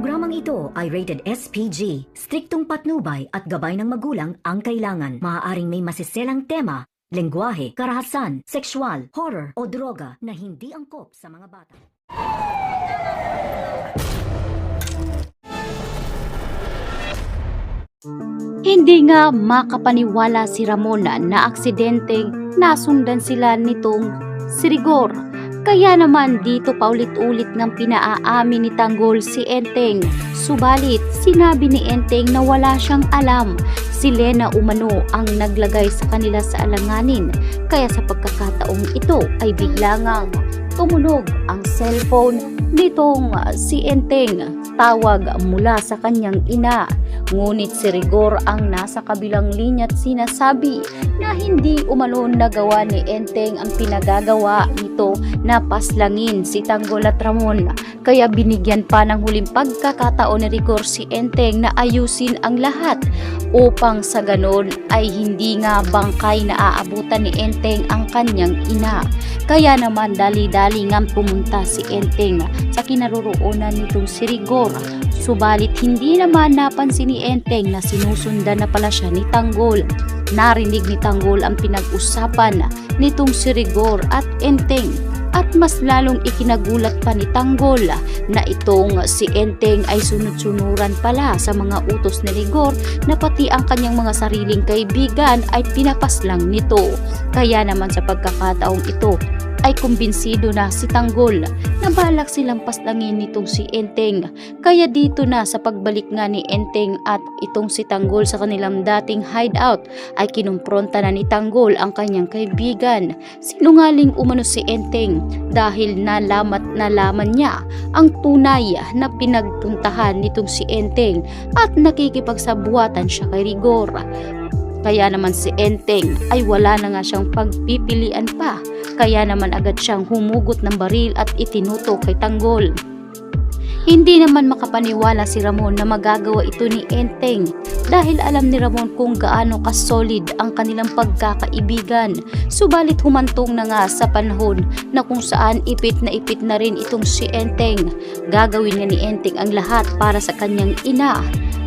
programang ito ay rated SPG. Striktong patnubay at gabay ng magulang ang kailangan. Maaaring may masiselang tema, lengguwahe, karahasan, sexual, horror o droga na hindi angkop sa mga bata. Hindi nga makapaniwala si Ramon na aksidenteng nasundan sila nitong si Rigor. Kaya naman dito paulit-ulit ng pinaamin ni Tanggol si Enteng. Subalit sinabi ni Enteng na wala siyang alam. Si Lena umano ang naglagay sa kanila sa alanganin. Kaya sa pagkakataong ito ay bigla ngang tumunog ang cellphone nitong si Enteng. Tawag mula sa kanyang ina. Ngunit si Rigor ang nasa kabilang linya at sinasabi na hindi umano nagawa ni Enteng ang pinagagawa nito na paslangin si Tanggol at Ramon. Kaya binigyan pa ng huling pagkakataon ni Rigor si Enteng na ayusin ang lahat upang sa ganon ay hindi nga bangkay na aabutan ni Enteng ang kanyang ina. Kaya naman dali-dali nga pumunta si Enteng sa kinaroroonan nitong si Rigor. Subalit hindi naman napansin ni Enteng na sinusundan na pala siya ni Tanggol. Narinig ni Tanggol ang pinag-usapan nitong si Rigor at Enteng. At mas lalong ikinagulat pa ni Tanggol na itong si Enteng ay sunod-sunuran pala sa mga utos ni Rigor na pati ang kanyang mga sariling kaibigan ay pinapaslang nito. Kaya naman sa pagkakataong ito ay kumbinsido na si Tanggol na balak silang paslangin nitong si Enteng. Kaya dito na sa pagbalik nga ni Enteng at itong si Tanggol sa kanilang dating hideout ay kinumpronta na ni Tanggol ang kanyang kaibigan. Sinungaling umano si Enteng dahil nalaman niya ang tunay na pinagpuntahan nitong si Enteng at nakikipagsabuatan siya kay Rigor. Kaya naman si Enteng ay wala na nga siyang pagpipilian pa. Kaya naman agad siyang humugot ng baril at itinutok kay Tanggol. Hindi naman makapaniwala si Ramon na magagawa ito ni Enteng dahil alam ni Ramon kung gaano kasolid ang kanilang pagkakaibigan. Subalit humantong na nga sa panahon na kung saan ipit na rin itong si Enteng. Gagawin niya ni Enteng ang lahat para sa kanyang ina.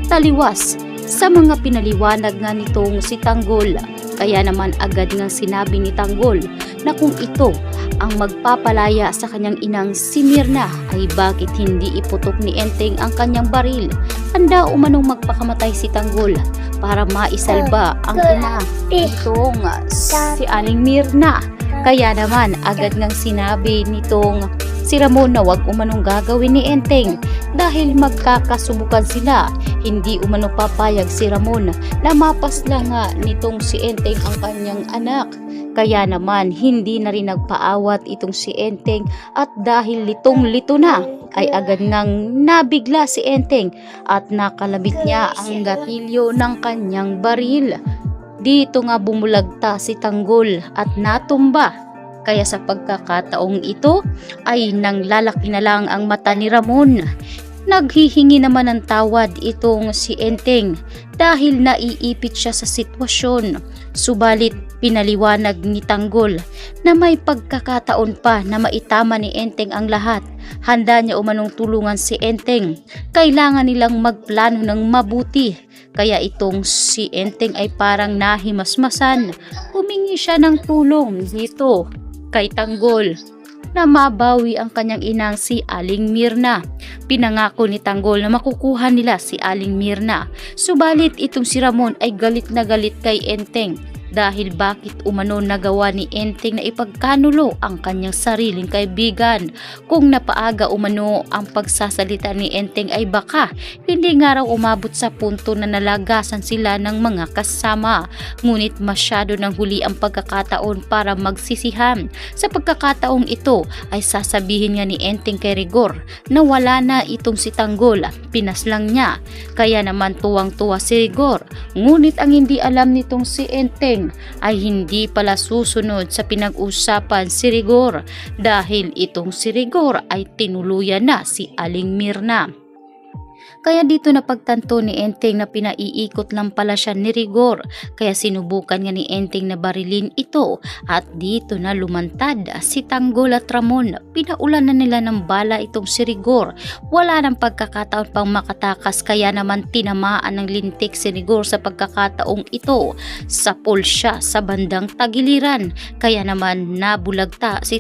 Taliwas sa mga pinaliwanag nga nitong si Tanggol. Kaya naman agad nga sinabi ni Tanggol na kung ito ang magpapalaya sa kanyang inang si Mirna ay bakit hindi iputok ni Enteng ang kanyang baril. Handa umanong magpakamatay si Tanggol para maisalba ang ina nitong si Aling Mirna. Kaya naman agad ngang sinabi nitong si Ramon na wag umanong gagawin ni Enteng dahil magkakasubukan sila. Hindi umano papayag si Ramon na mapaslang nga nitong si Enteng ang kanyang anak. Kaya naman hindi na rin nagpaawat itong si Enteng at dahil litong-lito na ay agad ngang nabigla si Enteng at nakalabit niya ang gatilyo ng kanyang baril. Dito nga bumulagta si Tanggol at natumba. Kaya sa pagkakataong ito ay nanglalaki na lang ang mata ni Ramon. Naghihingi naman ng tawad itong si Enteng dahil naiipit siya sa sitwasyon. Subalit pinaliwanag ni Tanggol na may pagkakataon pa na maitama ni Enteng ang lahat. Handa niya umanong tulungan si Enteng. Kailangan nilang magplano ng mabuti. Kaya itong si Enteng ay parang nahimasmasan. Humingi siya ng tulong dito kay Tanggol na mabawi ang kanyang inang si Aling Mirna. Pinangako ni Tanggol na makukuha nila si Aling Mirna. Subalit itong si Ramon ay galit na galit kay Enteng dahil bakit umano nagawa ni Enteng na ipagkanulo ang kanyang sariling kaibigan. Kung napaaga umano ang pagsasalita ni Enteng ay baka hindi nga raw umabot sa punto na nalagasan sila ng mga kasama. Ngunit masyado ng huli ang pagkakataon para magsisihan. Sa pagkakataong ito ay sasabihin nga ni Enteng kay Rigor na wala na itong si Tanggol. Pinaslang niya. Kaya naman tuwang-tuwa si Rigor. Ngunit ang hindi alam nitong si Enteng ay hindi pala susunod sa pinag-usapan si Rigor dahil itong si Rigor ay tinuluyan na si Aling Mirna. Kaya dito napagtanto ni Enteng na pinaiikot lang pala siya ni Rigor, kaya sinubukan nga ni Enteng na barilin ito at dito na lumantad si Tanggol at Ramon. Pinaulan na nila ng bala itong si Rigor. Wala nang pagkakataon pang makatakas, kaya naman tinamaan ng lintik si Rigor sa pagkakataong ito. Sapol siya sa bandang tagiliran, kaya naman nabulagta si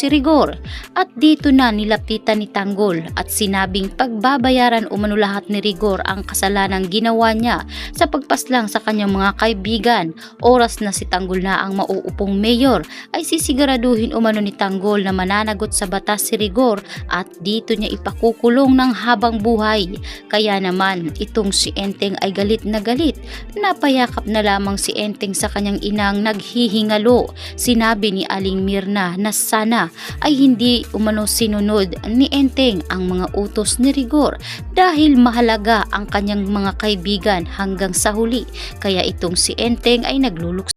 Rigor at dito na nilapitan ni Tanggol at sinabing pagbabayaran umano lahat ni Rigor ang kasalanang ginawa niya sa pagpaslang sa kanyang mga kaibigan. Oras na si Tanggol na ang mauupong mayor ay sisiguraduhin umano ni Tanggol na mananagot sa batas si Rigor at dito niya ipakukulong ng habang buhay. Kaya naman itong si Enteng ay galit na galit. Napayakap na lamang si Enteng sa kanyang inang naghihingalo. Sinabi ni Aling Mirna na sana ay hindi umano sinunod ni Enteng ang mga utos ni Rigor dahil mahalaga ang kanyang mga kaibigan hanggang sa huli. Kaya itong si Enteng ay nagluluksa